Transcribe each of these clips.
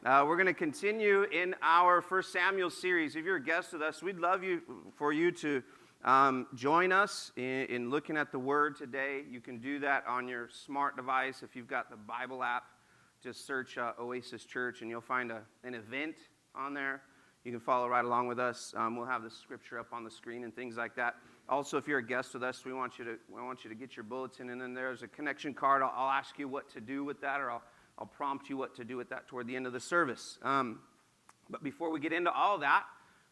We're going to continue in our First Samuel series. If you're a guest with us, we'd love for you to join us in looking at the Word today. You can do that on your smart device. If you've got the Bible app, just search Oasis Church, and you'll find an event on there. You can follow right along with us. We'll have the scripture up on the screen and things like that. Also, if you're a guest with us, we want you to get your bulletin, and then there's a connection card. I'll ask you what to do with that, or I'll prompt you what to do with that toward the end of the service. But before we get into all that,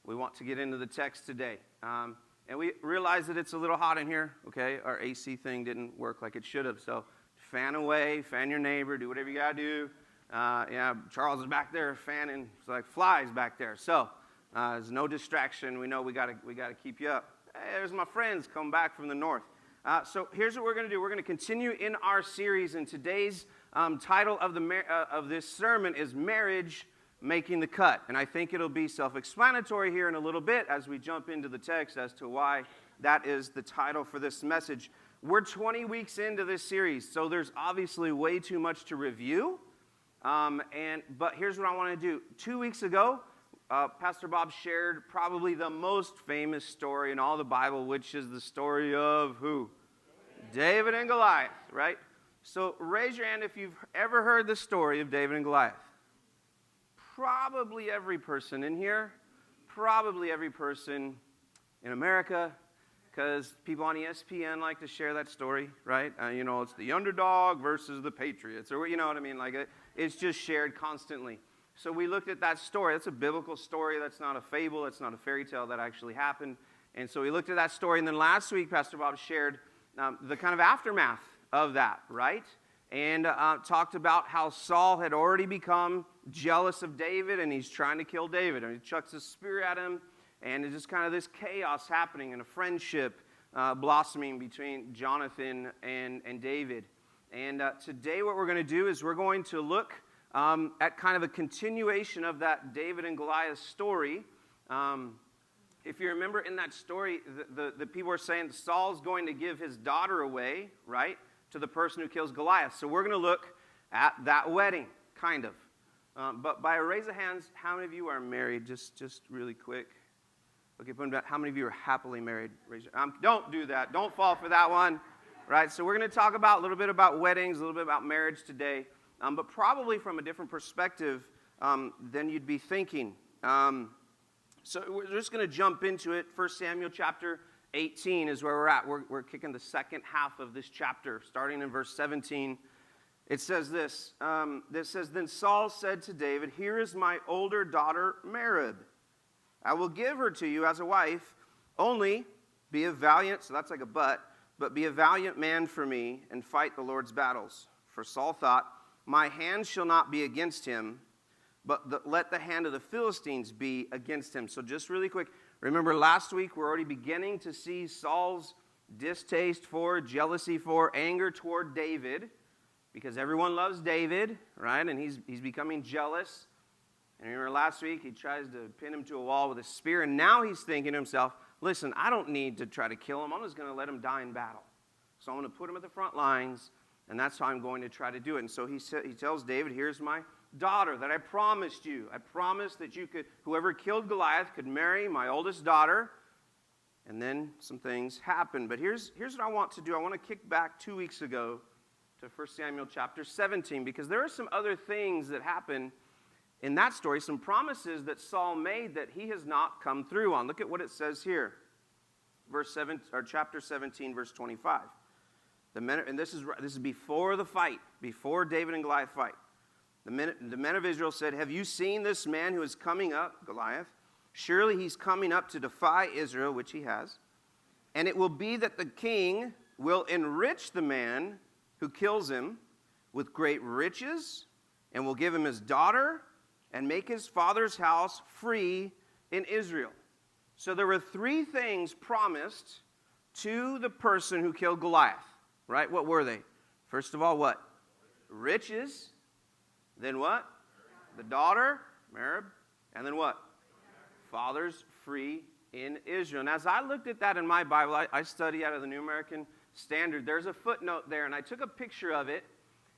we want to get into the text today. And we realize that it's a little hot in here, okay? Our AC thing didn't work like it should have, so fan away, fan your neighbor, do whatever you got to do. Charles is back there fanning. It's like flies back there. So there's no distraction. We know we got to keep you up. Hey, there's my friends come back from the north. So here's what we're going to do. We're going to continue in our series, and today's title of this sermon is Marriage Making the Cut. And I think it'll be self-explanatory here in a little bit as we jump into the text as to why that is the title for this message. We're 20 weeks into this series, so there's obviously way too much to review. But here's what I want to do. 2 weeks ago, Pastor Bob shared probably the most famous story in all the Bible, which is the story of who? David and Goliath, right? So raise your hand if you've ever heard the story of David and Goliath. Probably every person in here, probably every person in America, because people on ESPN like to share that story, right? It's the underdog versus the Patriots, or you know what I mean? Like it's just shared constantly. So we looked at that story. That's a biblical story. That's not a fable. That's not a fairy tale. That actually happened. And so we looked at that story. And then last week, Pastor Bob shared the kind of aftermath of that, right? And talked about how Saul had already become jealous of David, and he's trying to kill David. And he chucks a spear at him, and it's just kind of this chaos happening and a friendship blossoming between Jonathan and David. And today what we're going to do is we're going to look at kind of a continuation of that David and Goliath story. If you remember in that story, the people are saying Saul's going to give his daughter away, right, to the person who kills Goliath. So we're going to look at that wedding, kind of. But by a raise of hands, how many of you are married? Just really quick. Okay, how many of you are happily married? Don't do that. Don't fall for that one, right? So we're going to talk a little bit about weddings, a little bit about marriage today. But probably from a different perspective than you'd be thinking. So we're just going to jump into it. 1 Samuel chapter 18 is where we're at. We're kicking the second half of this chapter, starting in verse 17. It says this. Then Saul said to David, "Here is my older daughter Merab. I will give her to you as a wife. Only be a valiant," so that's like a but be a valiant man for me and fight the Lord's battles. For Saul thought, "My hand shall not be against him, but let the hand of the Philistines be against him." So just really quick, remember last week we're already beginning to see Saul's distaste for, jealousy for, anger toward David, because everyone loves David, right? And he's becoming jealous. And remember last week he tries to pin him to a wall with a spear, and now he's thinking to himself, listen, I don't need to try to kill him. I'm just going to let him die in battle. So I'm going to put him at the front lines. And that's how I'm going to try to do it. And so he tells David, "Here's my daughter that I promised you. I promised that whoever killed Goliath could marry my oldest daughter." And then some things happened. But here's what I want to do. I want to kick back 2 weeks ago to 1 Samuel chapter 17, because there are some other things that happen in that story, some promises that Saul made that he has not come through on. Look at what it says here. Chapter 17, verse 25. And this is before the fight, before David and Goliath fight. The men of Israel said, "Have you seen this man who is coming up, Goliath? Surely he's coming up to defy Israel," which he has. "And it will be that the king will enrich the man who kills him with great riches, and will give him his daughter, and make his father's house free in Israel." So there were three things promised to the person who killed Goliath. Right? What were they? First of all, what? Riches. Then what? The daughter, Merab. And then what? Fathers free in Israel. And as I looked at that in my Bible, I study out of the New American Standard. There's a footnote there, and I took a picture of it.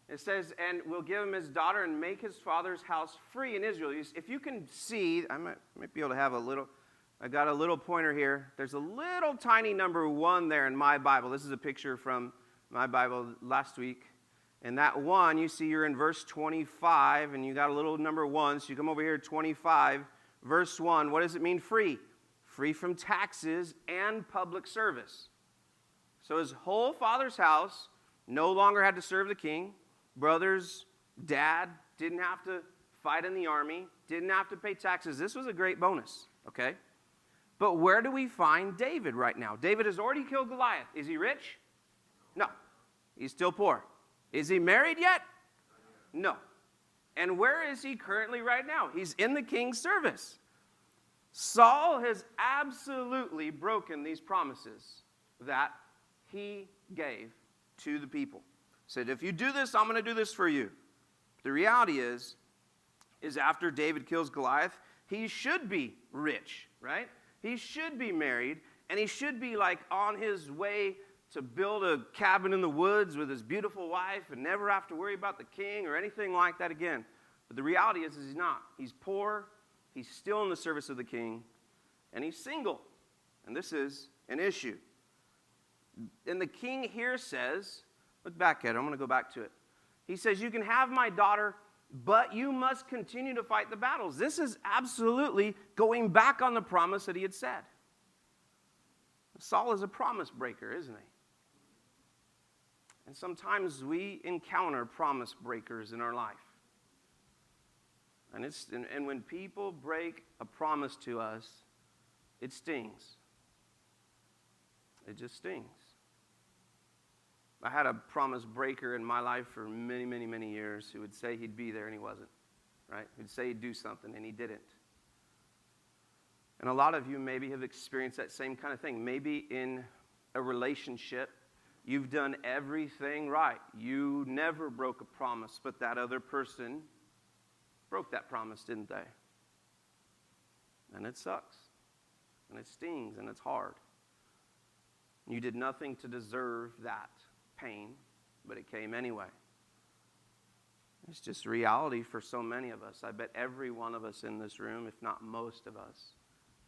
It says, and we'll give him his daughter and make his father's house free in Israel. If you can see, I might be able to have I got a little pointer here. There's a little tiny number 1 there in my Bible. This is a picture from my Bible last week. And that 1, you see you're in verse 25, and you got a little number 1. So you come over here, 25, verse 1. What does it mean, free? Free from taxes and public service. So his whole father's house no longer had to serve the king. Brothers, dad didn't have to fight in the army, didn't have to pay taxes. This was a great bonus, okay? But where do we find David right now? David has already killed Goliath. Is he rich? No. He's still poor. Is he married yet? No. And where is he currently right now? He's in the king's service. Saul has absolutely broken these promises that he gave to the people. Said, if you do this, I'm going to do this for you. The reality is after David kills Goliath, he should be rich, right? He should be married, and he should be like on his way to build a cabin in the woods with his beautiful wife and never have to worry about the king or anything like that again. But the reality is he's not. He's poor, he's still in the service of the king, and he's single. And this is an issue. And the king here says, look back at it. I'm going to go back to it. He says, you can have my daughter, but you must continue to fight the battles. This is absolutely going back on the promise that he had said. Saul is a promise breaker, isn't he? And sometimes we encounter promise breakers in our life. And when people break a promise to us, it stings. It just stings. I had a promise breaker in my life for many, many, many years who would say he'd be there and he wasn't, right? He'd say he'd do something and he didn't. And a lot of you maybe have experienced that same kind of thing. Maybe in a relationship, you've done everything right. You never broke a promise, but that other person broke that promise, didn't they? And it sucks, and it stings, and it's hard. You did nothing to deserve that pain, but it came anyway. It's just reality for so many of us. I bet every one of us in this room, if not most of us,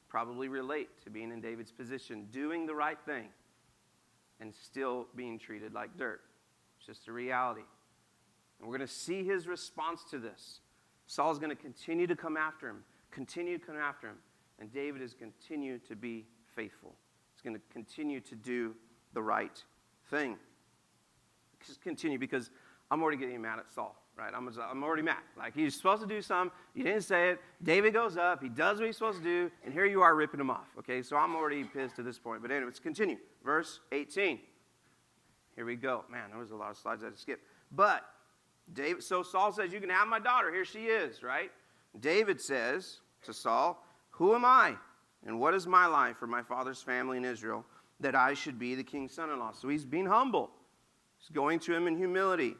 probably relate to being in David's position, doing the right thing, and still being treated like dirt. It's just a reality. And we're going to see his response to this. Saul's going to continue to come after him, and David is continue to be faithful. He's going to continue to do the right thing. Just continue, because I'm already getting mad at Saul, right? I'm already mad. Like, he's supposed to do something, you didn't say it, David goes up, he does what he's supposed to do, and here you are ripping him off, okay? So I'm already pissed at this point. But anyway, let's continue. Verse 18. Here we go. Man, there was a lot of slides I had to skip. But so Saul says, you can have my daughter. Here she is, right? David says to Saul, who am I? And what is my life for my father's family in Israel that I should be the king's son-in-law? So he's being humble. He's going to him in humility.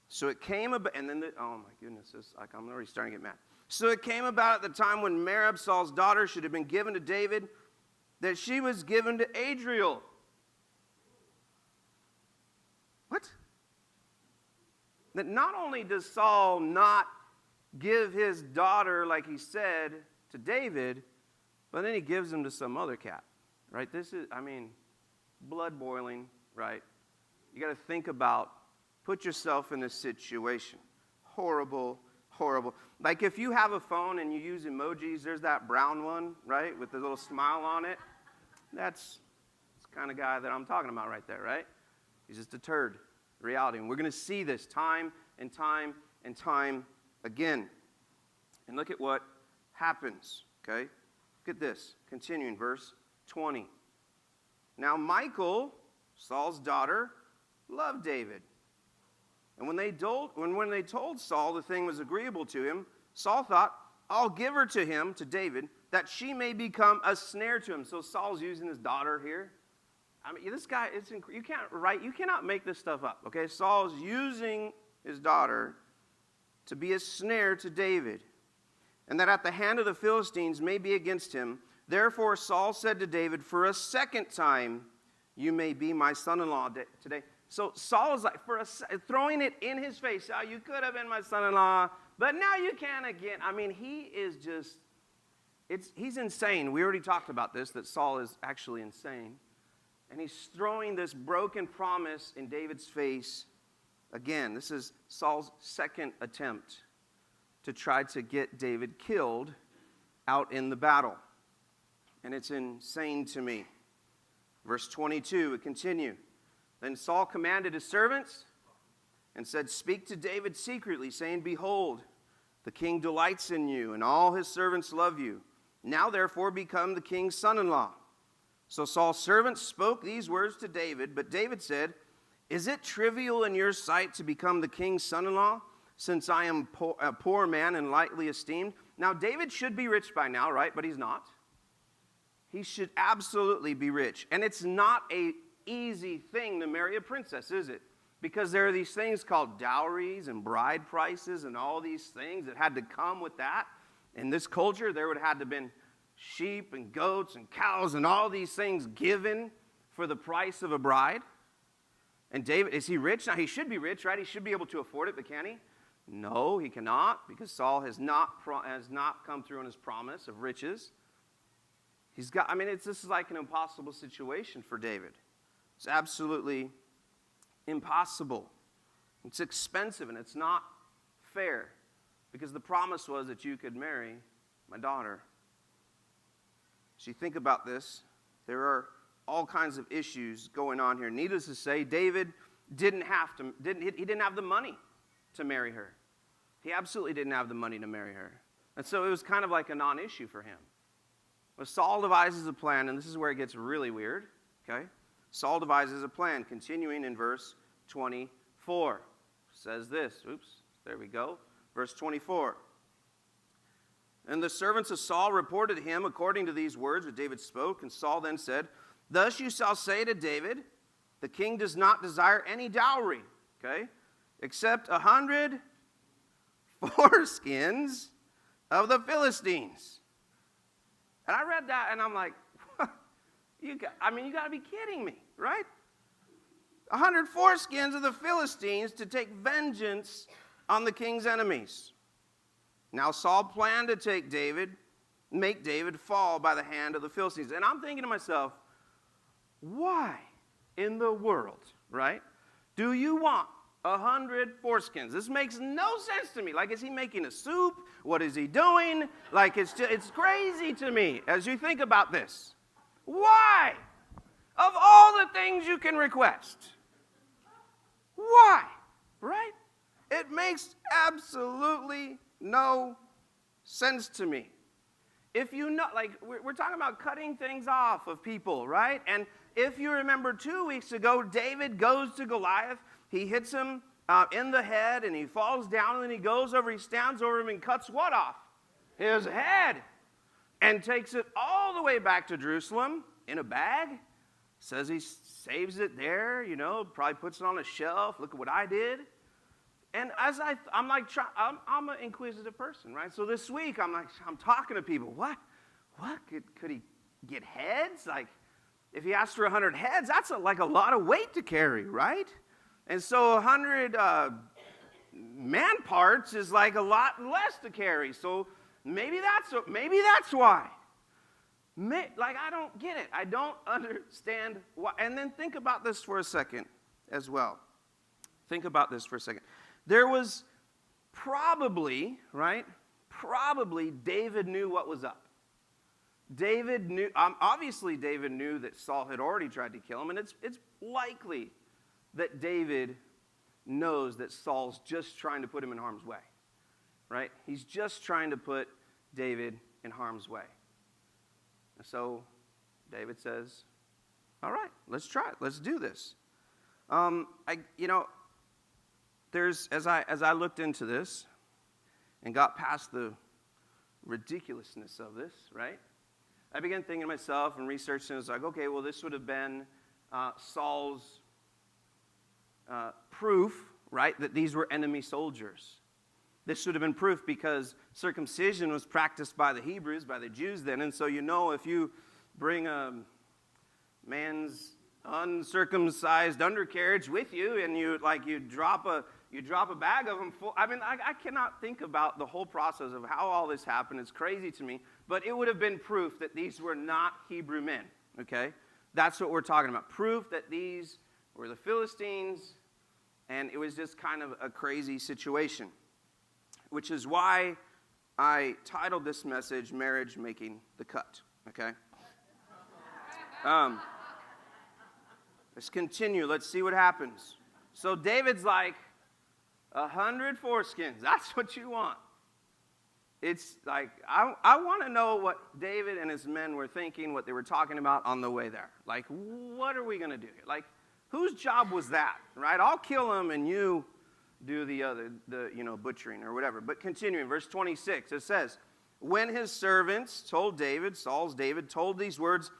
So it came about, and then, oh my goodness, I'm already starting to get mad. So it came about at the time when Merab, Saul's daughter, should have been given to David, that she was given to Adriel. What? That not only does Saul not give his daughter, like he said, to David, but then he gives him to some other cat, right? This is, blood boiling, right? You got to think about, put yourself in this situation. Horrible, horrible. Like if you have a phone and you use emojis, there's that brown one, right, with the little smile on it. That's the kind of guy that I'm talking about right there, right? He's just a turd. Reality. And we're going to see this time and time and time again. And look at what happens, okay? Look at this. Continuing, verse 20. Now Michal, Saul's daughter, loved David. And when they told Saul the thing was agreeable to him, Saul thought, I'll give her to him, to David, that she may become a snare to him. So Saul's using his daughter here. This guy, you cannot make this stuff up, okay? Saul's using his daughter to be a snare to David, and that at the hand of the Philistines may be against him. Therefore Saul said to David, for a second time, you may be my son-in-law today. So Saul is like, throwing it in his face. Oh, you could have been my son-in-law, but now you can again. I mean, he is just, he's insane. We already talked about this, that Saul is actually insane. And he's throwing this broken promise in David's face again. This is Saul's second attempt to try to get David killed out in the battle. And it's insane to me. Verse 22, we continue. Then Saul commanded his servants and said, "Speak to David secretly, saying, 'Behold, the king delights in you, and all his servants love you. Now therefore become the king's son-in-law.' So Saul's servants spoke these words to David, but David said, 'Is it trivial in your sight to become the king's son-in-law, since I am a poor man and lightly esteemed?'" Now David should be rich by now, right? But he's not. He should absolutely be rich. And it's not an easy thing to marry a princess, is it? Because there are these things called dowries and bride prices and all these things that had to come with that. In this culture, there would have had to have been sheep and goats and cows and all these things given for the price of a bride. And David, is he rich? Now, he should be rich, right? He should be able to afford it, but can he? No, he cannot, because Saul has not come through on his promise of riches. This is like an impossible situation for David. It's absolutely impossible. It's expensive, and it's not fair, because the promise was that you could marry my daughter. So you think about this, there are all kinds of issues going on here. Needless to say, David didn't have the money to marry her. He absolutely didn't have the money to marry her. And so it was kind of like a non-issue for him. But Saul devises a plan, and this is where it gets really weird, okay? Saul devises a plan, continuing in verse 24. Says this, there we go. Verse 24. And the servants of Saul reported to him according to these words that David spoke. And Saul then said, "Thus you shall say to David, the king does not desire any dowry," okay, "except 100 foreskins of the Philistines." And I read that, and I'm like, you got to be kidding me, right? 100 foreskins of the Philistines to take vengeance on the king's enemies. Now Saul planned to make David fall by the hand of the Philistines. And I'm thinking to myself, why in the world, right, do you want 100 foreskins? This makes no sense to me. Like, is he making a soup? What is he doing? Like, it's crazy to me as you think about this. Why? Of all the things you can request, why? Right? It makes absolutely no sense to me. If you know, like, we're talking about cutting things off of people, right? And if you remember 2 weeks ago, David goes to Goliath. He hits him in the head, and he falls down, and then he goes over, he stands over him and cuts what off? His head. And takes it all the way back to Jerusalem in a bag. Says he saves it there, probably puts it on a shelf. Look at what I did. And as I'm an inquisitive person, right? So this week I'm talking to people. What could he get heads? Like, if he asked for 100 heads, that's like a lot of weight to carry, right? And so 100 man parts is like a lot less to carry. So maybe that's why. I don't get it. I don't understand why. And then think about this for a second as well. Think about this for a second. There was probably David knew what was up. David knew, obviously David knew that Saul had already tried to kill him, and it's likely that David knows that Saul's just trying to put him in harm's way, right? He's just trying to put David in harm's way. And so David says, all right, let's try it. Let's do this. As I looked into this and got past the ridiculousness of this, right? I began thinking to myself and researching. I was like, okay, well, this would have been Saul's proof, right, that these were enemy soldiers. This should have been proof because circumcision was practiced by the Hebrews, by the Jews then. And so if you bring a man's uncircumcised undercarriage with you, and you drop a bag of them full. I mean, I cannot think about the whole process of how all this happened. It's crazy to me, but it would have been proof that these were not Hebrew men, okay? That's what we're talking about. Proof that these were the Philistines, and it was just kind of a crazy situation, which is why I titled this message, Marriage Making the Cut, okay? Let's continue. Let's see what happens. So David's like, 100 foreskins. That's what you want. It's like, I want to know what David and his men were thinking, what they were talking about on the way there. Like, what are we going to do here? Like, whose job was that, right? I'll kill him and you do the butchering or whatever. But continuing, verse 26, it says, when his servants told David, David told these words,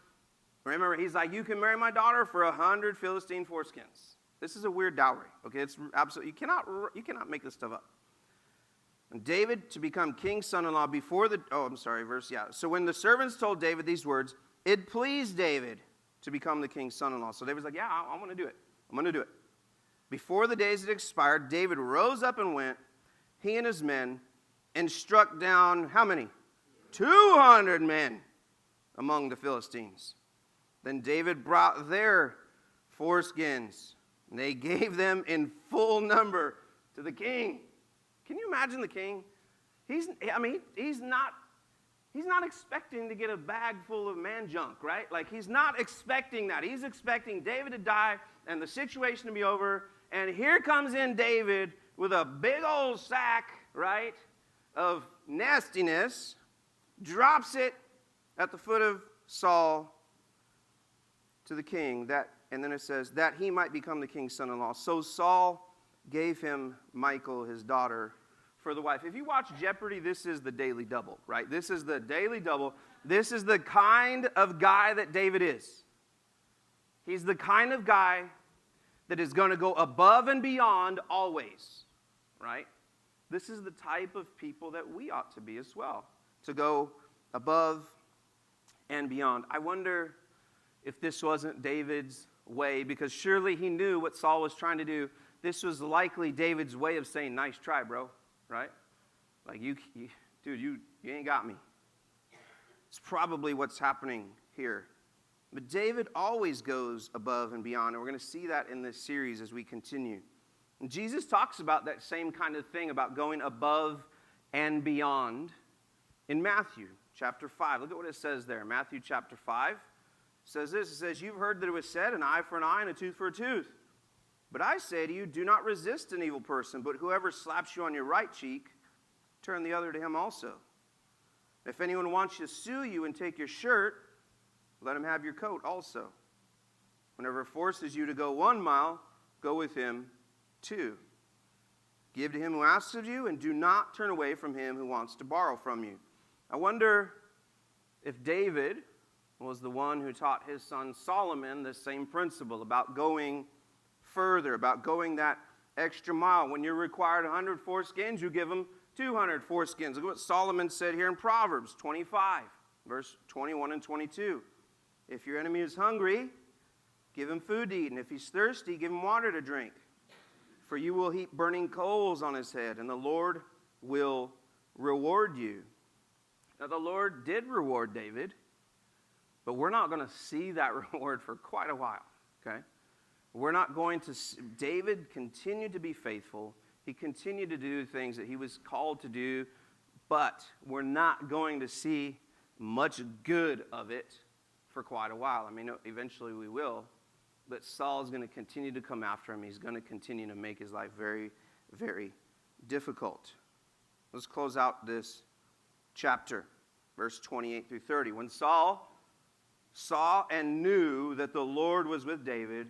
remember, he's like, you can marry my daughter for 100 Philistine foreskins. This is a weird dowry, okay? It's absolutely, you cannot make this stuff up. And David to become king's son-in-law So when the servants told David these words, it pleased David to become the king's son-in-law. So David's like, yeah, I want to do it. I'm going to do it. Before the days had expired, David rose up and went, he and his men, and struck down how many? 200 men among the Philistines. Then David brought their foreskins, and they gave them in full number to the king. Can you imagine the king? He's not expecting to get a bag full of man junk, right? Like, he's not expecting that. He's expecting David to die and the situation to be over. And here comes in David with a big old sack, right, of nastiness, drops it at the foot of Saul to the king, and then it says, that he might become the king's son-in-law. So Saul gave him Michal, his daughter, for the wife. If you watch Jeopardy, this is the daily double, right? This is the daily double. This is the kind of guy that David is. He's the kind of guy that is going to go above and beyond always, right? This is the type of people that we ought to be as well, to go above and beyond. I wonder if this wasn't David's way, because surely he knew what Saul was trying to do. This was likely David's way of saying, nice try, bro, right? Like, you ain't got me. It's probably what's happening here. But David always goes above and beyond, and we're going to see that in this series as we continue. And Jesus talks about that same kind of thing, about going above and beyond, in Matthew chapter 5. Look at what it says there. Matthew chapter 5 says this. It says, you've heard that it was said, an eye for an eye and a tooth for a tooth. But I say to you, do not resist an evil person, but whoever slaps you on your right cheek, turn the other to him also. If anyone wants to sue you and take your shirt, let him have your coat also. Whenever forces you to go 1 mile, go with him 2. Give to him who asks of you, and do not turn away from him who wants to borrow from you. I wonder if David was the one who taught his son Solomon this same principle about going further, about going that extra mile. When you're required 100 foreskins, you give them 200 foreskins. Look at what Solomon said here in Proverbs 25, verse 21 and 22. If your enemy is hungry, give him food to eat, and if he's thirsty, give him water to drink. For you will heap burning coals on his head, and the Lord will reward you. Now, the Lord did reward David, but we're not going to see that reward for quite a while, okay? We're not going to see. David continued to be faithful. He continued to do things that he was called to do, but we're not going to see much good of it for quite a while. I mean, eventually we will, but Saul's going to continue to come after him. He's going to continue to make his life very, very difficult. Let's close out this chapter, verse 28 through 30. When Saul saw and knew that the Lord was with David,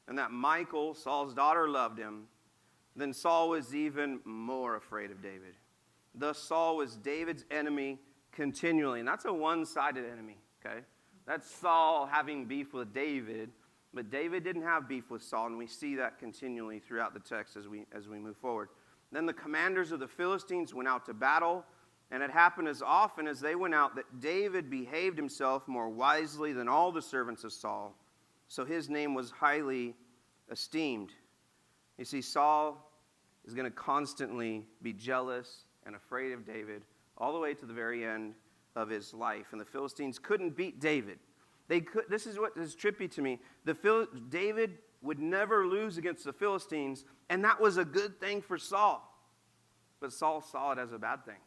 and that Michal, Saul's daughter, loved him, then Saul was even more afraid of David. Thus Saul was David's enemy continually. And that's a one-sided enemy, okay? That's Saul having beef with David, but David didn't have beef with Saul, and we see that continually throughout the text as we move forward. Then the commanders of the Philistines went out to battle, and it happened as often as they went out that David behaved himself more wisely than all the servants of Saul. So his name was highly esteemed. You see, Saul is going to constantly be jealous and afraid of David all the way to the very end of his life. And the Philistines couldn't beat David. This is what is trippy to me. David would never lose against the Philistines, and that was a good thing for Saul. But Saul saw it as a bad thing.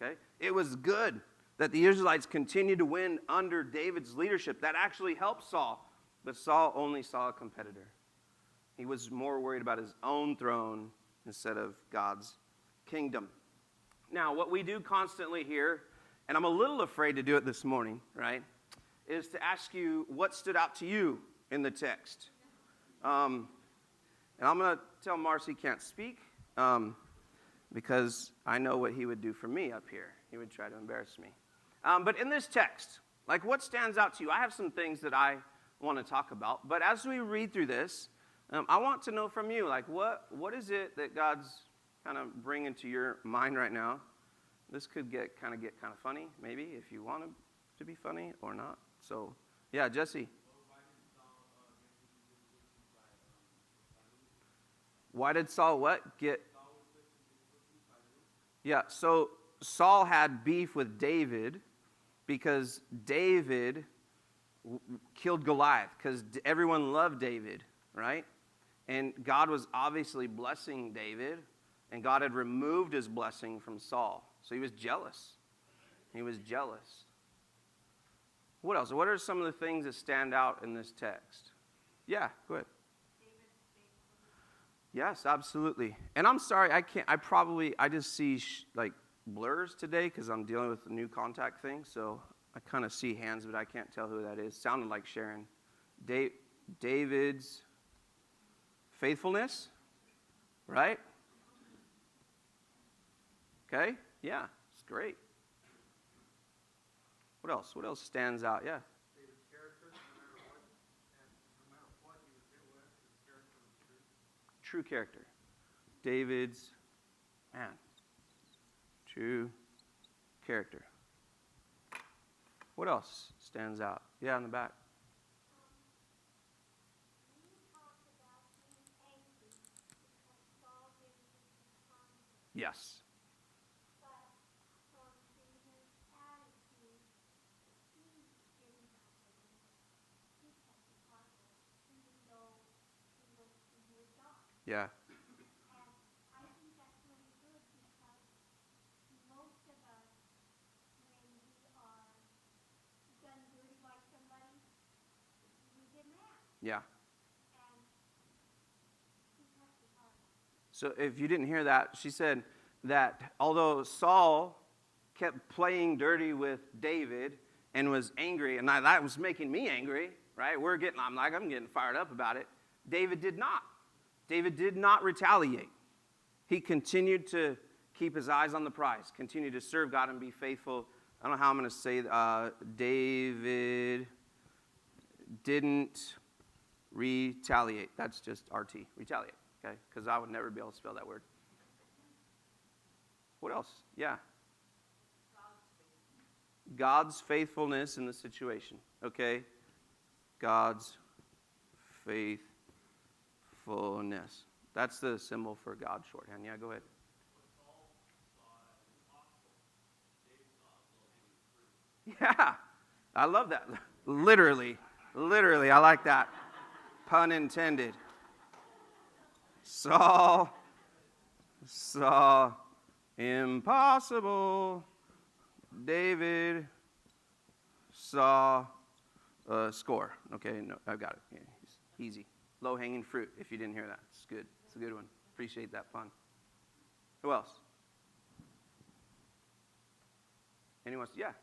Okay? It was good that the Israelites continued to win under David's leadership. That actually helped Saul. But Saul only saw a competitor. He was more worried about his own throne instead of God's kingdom. Now, what we do constantly here, and I'm a little afraid to do it this morning, right, is to ask you what stood out to you in the text. And I'm going to tell Marcy can't speak because I know what he would do for me up here. He would try to embarrass me. But in this text, like what stands out to you? I have some things that I want to talk about. But as we read through this, I want to know from you, like what is it that God's kind of bringing to your mind right now? This could get kind of funny, maybe, if you want it to be funny or not. So, yeah, Jesse. Why did Saul what? Yeah, so Saul had beef with David because David killed Goliath, because everyone loved David, right? And God was obviously blessing David, and God had removed his blessing from Saul. So he was jealous. He was jealous. What else? What are some of the things that stand out in this text? Yeah, go ahead. Yes, absolutely. And I'm sorry, I just see like blurs today because I'm dealing with the new contact thing. So I kind of see hands, but I can't tell who that is. Sounded like Sharon. David's faithfulness, right? Okay, yeah, it's great. What else? What else stands out? Yeah. David's character, no matter what he was hit with, his character was true. True character. David's, true character. What else stands out? Yeah, in the back. Yes. Yeah. And I think that's really good because most of us, when we are done dirty by somebody, we get mad. Yeah. And he touched his heart. So if you didn't hear that, she said that although Saul kept playing dirty with David and was angry, and that was making me angry, right? I'm getting fired up about it. David did not. David did not retaliate. He continued to keep his eyes on the prize, continue to serve God and be faithful. I don't know how I'm going to say David didn't retaliate. That's just RT, retaliate, okay? Because I would never be able to spell that word. What else? Yeah. God's faithfulness in the situation, okay? God's faithfulness. That's the symbol for God shorthand. Yeah, go ahead. Yeah, I love that. Literally, I like that. Pun intended. Saul saw impossible. David saw a score. Okay, no, I've got it. Yeah, easy. Low-hanging fruit, if you didn't hear that. It's good. It's a good one. Appreciate that pun. Who else? Anyone else? Yeah.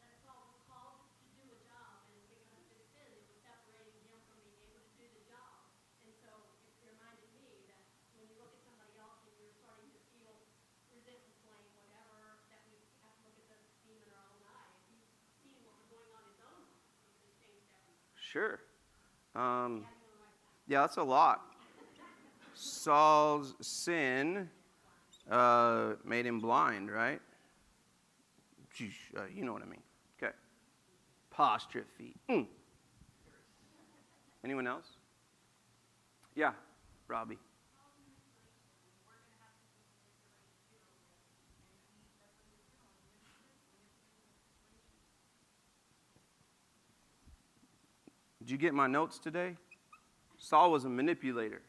That Saul was called to do a job, and because of his sin, it was separating him from being able to do the job. And so it reminded me that when you look at somebody else and you're starting to feel resistance, like whatever, that we have to look at the beam in our own eye. If he's seeing what was going on in his own life, it just changed everything. Sure. Yeah, that's a lot. Saul's sin made him blind, right? You know what I mean. Okay. Apostrophe. Anyone else? Yeah, Robbie. Did you get my notes today? Saul was a manipulator.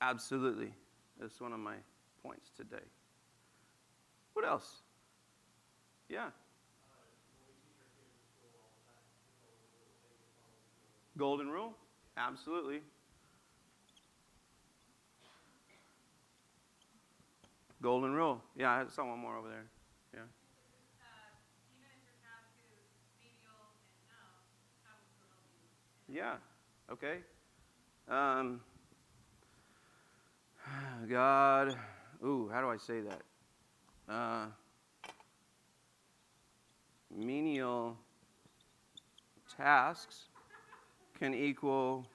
Absolutely. That's one of my points today. What else? Yeah. Golden rule? Absolutely. Golden rule. Yeah, I saw one more over there. Yeah. Yeah. Okay. God. Ooh, how do I say that? Menial tasks can equal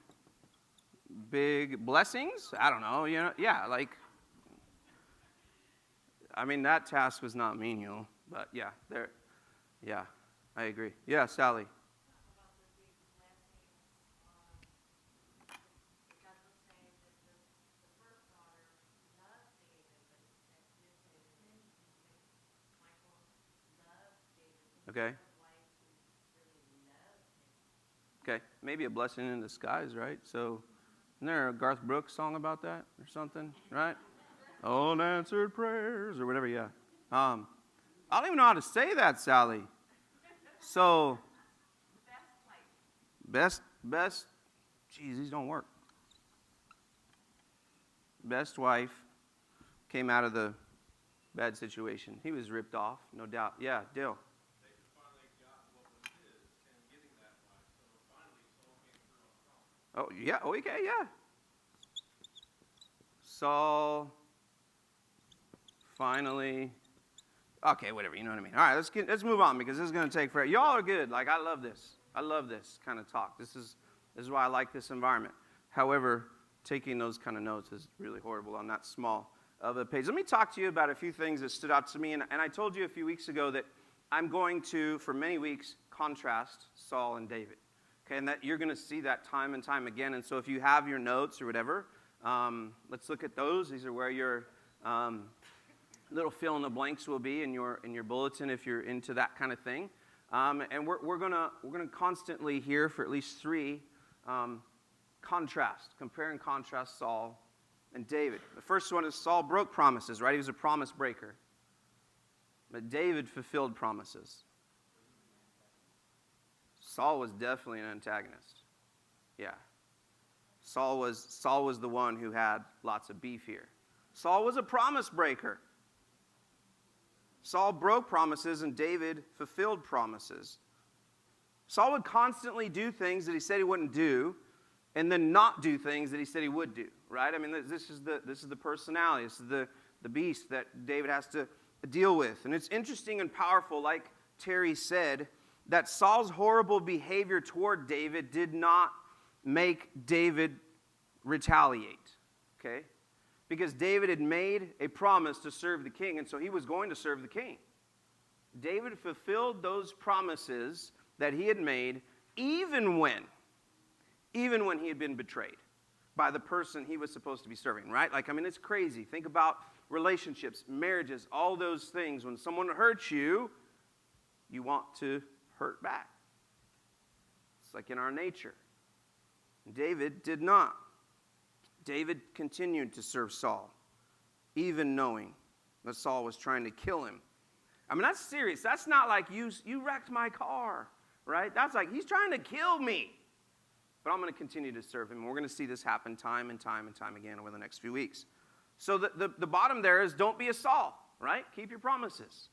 big blessings. I don't know. You know. Yeah. Like. I mean, that task was not menial, but yeah. There. Yeah. I agree. Yeah, Sally. Okay. Okay. Maybe a blessing in disguise, right? So, isn't there a Garth Brooks song about that or something, right? Unanswered prayers or whatever, yeah. I don't even know how to say that, Sally. So, best, geez, these don't work. Best wife came out of the bad situation. He was ripped off, no doubt. Yeah, Dale. Oh, yeah. Oh, okay, yeah. Saul finally. Okay, whatever. You know what I mean. All right, let's move on because this is going to take forever. Y'all are good. Like I love this. I love this kind of talk. This is why I like this environment. However, taking those kind of notes is really horrible on that small of a page. Let me talk to you about a few things that stood out to me. And I told you a few weeks ago that I'm going to, for many weeks, contrast Saul and David. Okay, and that you're going to see that time and time again. And so if you have your notes or whatever, let's look at those. These are where your little fill in the blanks will be in your bulletin if you're into that kind of thing. And we're gonna constantly hear for at least three compare and contrast Saul and David. The first one is Saul broke promises, right? He was a promise breaker. But David fulfilled promises. Saul was definitely an antagonist. Yeah. Saul was the one who had lots of beef here. Saul was a promise breaker. Saul broke promises and David fulfilled promises. Saul would constantly do things that he said he wouldn't do and then not do things that he said he would do, right? I mean, this is the personality. This is the beast that David has to deal with. And it's interesting and powerful, like Terry said, that Saul's horrible behavior toward David did not make David retaliate, okay? Because David had made a promise to serve the king, and so he was going to serve the king. David fulfilled those promises that he had made even when he had been betrayed by the person he was supposed to be serving, right? Like, I mean, it's crazy. Think about relationships, marriages, all those things. When someone hurts you, you want to hurt back. It's like in our nature. David did not. David continued to serve Saul, even knowing that Saul was trying to kill him. I mean, that's serious. That's not like you wrecked my car, right? That's like he's trying to kill me. But I'm going to continue to serve him. And we're going to see this happen time and time and time again over the next few weeks. So the bottom there is don't be a Saul, right? Keep your promises.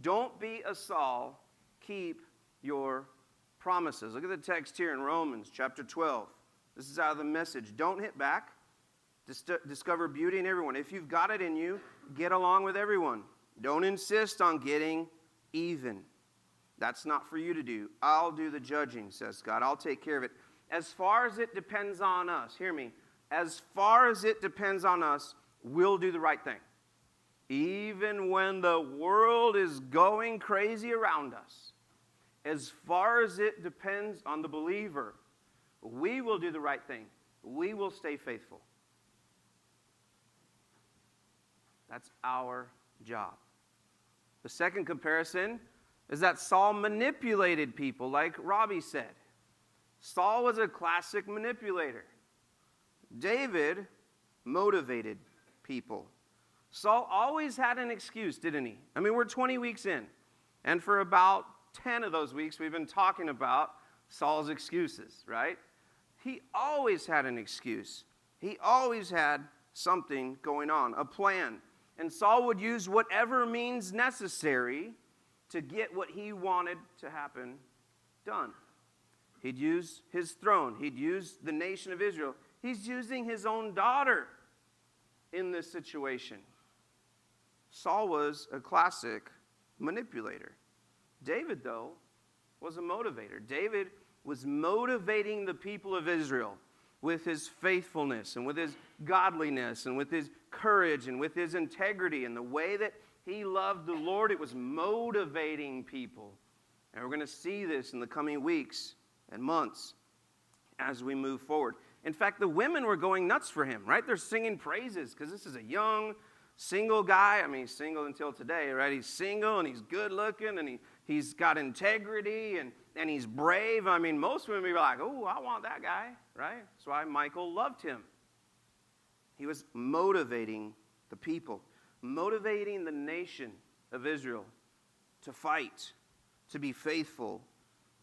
Don't be a Saul. Keep your promises. Look at the text here in Romans chapter 12. This is out of the Message. Don't hit back. Discover beauty in everyone. If you've got it in you, get along with everyone. Don't insist on getting even. That's not for you to do. I'll do the judging, says God. I'll take care of it. As far as it depends on us, hear me, as far as it depends on us, we'll do the right thing. Even when the world is going crazy around us, as far as it depends on the believer, We will do the right thing. We will stay faithful. That's our job. The second comparison is that Saul manipulated people, like Robbie said. Saul was a classic manipulator. David motivated people. Saul always had an excuse, didn't he? I mean, we're 20 weeks in, and for about 10 of those weeks, we've been talking about Saul's excuses, right? He always had an excuse. He always had something going on, a plan. And Saul would use whatever means necessary to get what he wanted to happen done. He'd use his throne. He'd use the nation of Israel. He's using his own daughter in this situation. Saul was a classic manipulator. David, though, was a motivator. David was motivating the people of Israel with his faithfulness and with his godliness and with his courage and with his integrity and the way that he loved the Lord. It was motivating people. And we're going to see this in the coming weeks and months as we move forward. In fact, the women were going nuts for him, right? They're singing praises because this is a young, single guy. I mean, he's single until today, right? He's single and he's good looking and he's got integrity and he's brave. I mean, most women would be like, oh, I want that guy, right? That's why Michael loved him. He was motivating the people, motivating the nation of Israel to fight, to be faithful,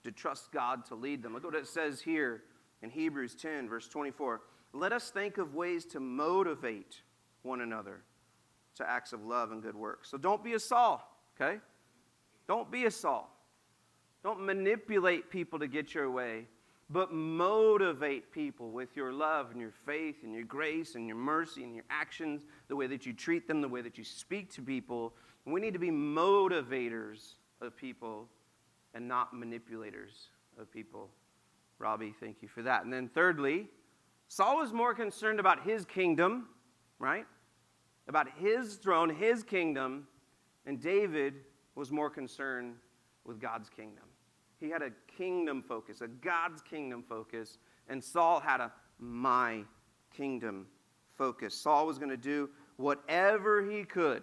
to trust God to lead them. Look what it says here in Hebrews 10, verse 24. Let us think of ways to motivate one another to acts of love and good works. So don't be a Saul, okay? Don't be a Saul. Don't manipulate people to get your way, but motivate people with your love and your faith and your grace and your mercy and your actions, the way that you treat them, the way that you speak to people. We need to be motivators of people and not manipulators of people. Robbie, thank you for that. And then thirdly, Saul was more concerned about his kingdom, right? About his throne, his kingdom, and David was more concerned with God's kingdom. He had a kingdom focus, a God's kingdom focus, and Saul had a my kingdom focus. Saul was going to do whatever he could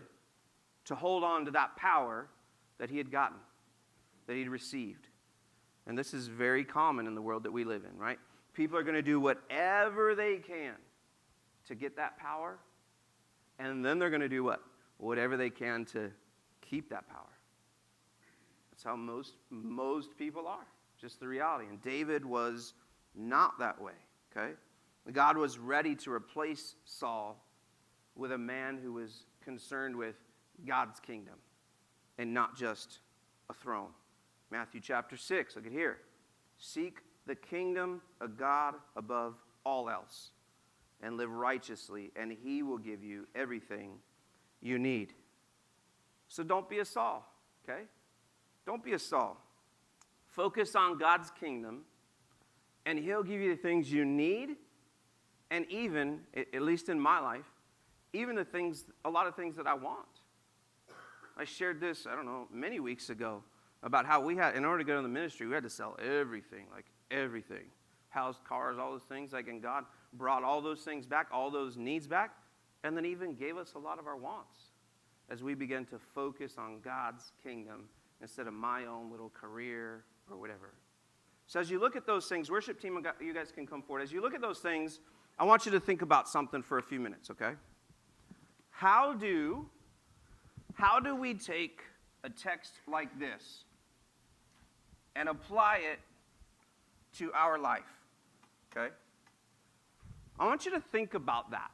to hold on to that power that he had gotten, that he'd received. And this is very common in the world that we live in, right? People are going to do whatever they can to get that power, and then they're going to do what? Whatever they can to keep that power. That's how most people are, just the reality. And David was not that way, okay? God was ready to replace Saul with a man who was concerned with God's kingdom and not just a throne. Matthew chapter 6, look at here. Seek the kingdom of God above all else and live righteously, and he will give you everything you need. So don't be a Saul, okay? Don't be a Saul. Focus on God's kingdom, and he'll give you the things you need, and even, at least in my life, even a lot of things that I want. I shared this, many weeks ago, about how we had, in order to go to the ministry, we had to sell everything, like everything. House, cars, all those things, and God brought all those things back, all those needs back, and then even gave us a lot of our wants as we began to focus on God's kingdom instead of my own little career or whatever. So as you look at those things, worship team, you guys can come forward. As you look at those things, I want you to think about something for a few minutes, okay? How do we take a text like this and apply it to our life, okay? I want you to think about that.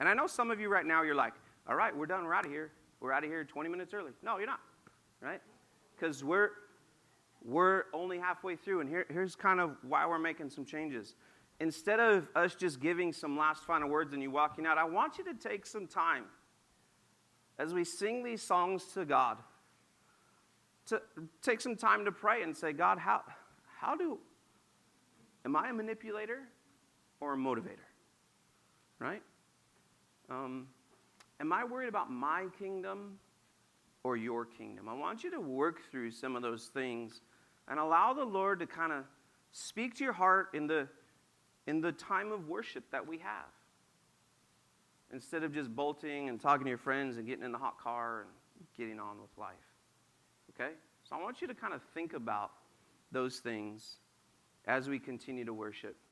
And I know some of you right now, you're like, all right, we're done, we're out of here. We're out of here 20 minutes early. No, you're not, right? Because we're only halfway through, and here's kind of why we're making some changes. Instead of us just giving some last final words and you walking out, I want you to take some time as we sing these songs to God, to take some time to pray and say, God, am I a manipulator or a motivator, right? Am I worried about my kingdom or your kingdom? I want you to work through some of those things and allow the Lord to kind of speak to your heart in the in the time of worship that we have. Instead of just bolting and talking to your friends and getting in the hot car and getting on with life. Okay? So I want you to kind of think about those things as we continue to worship.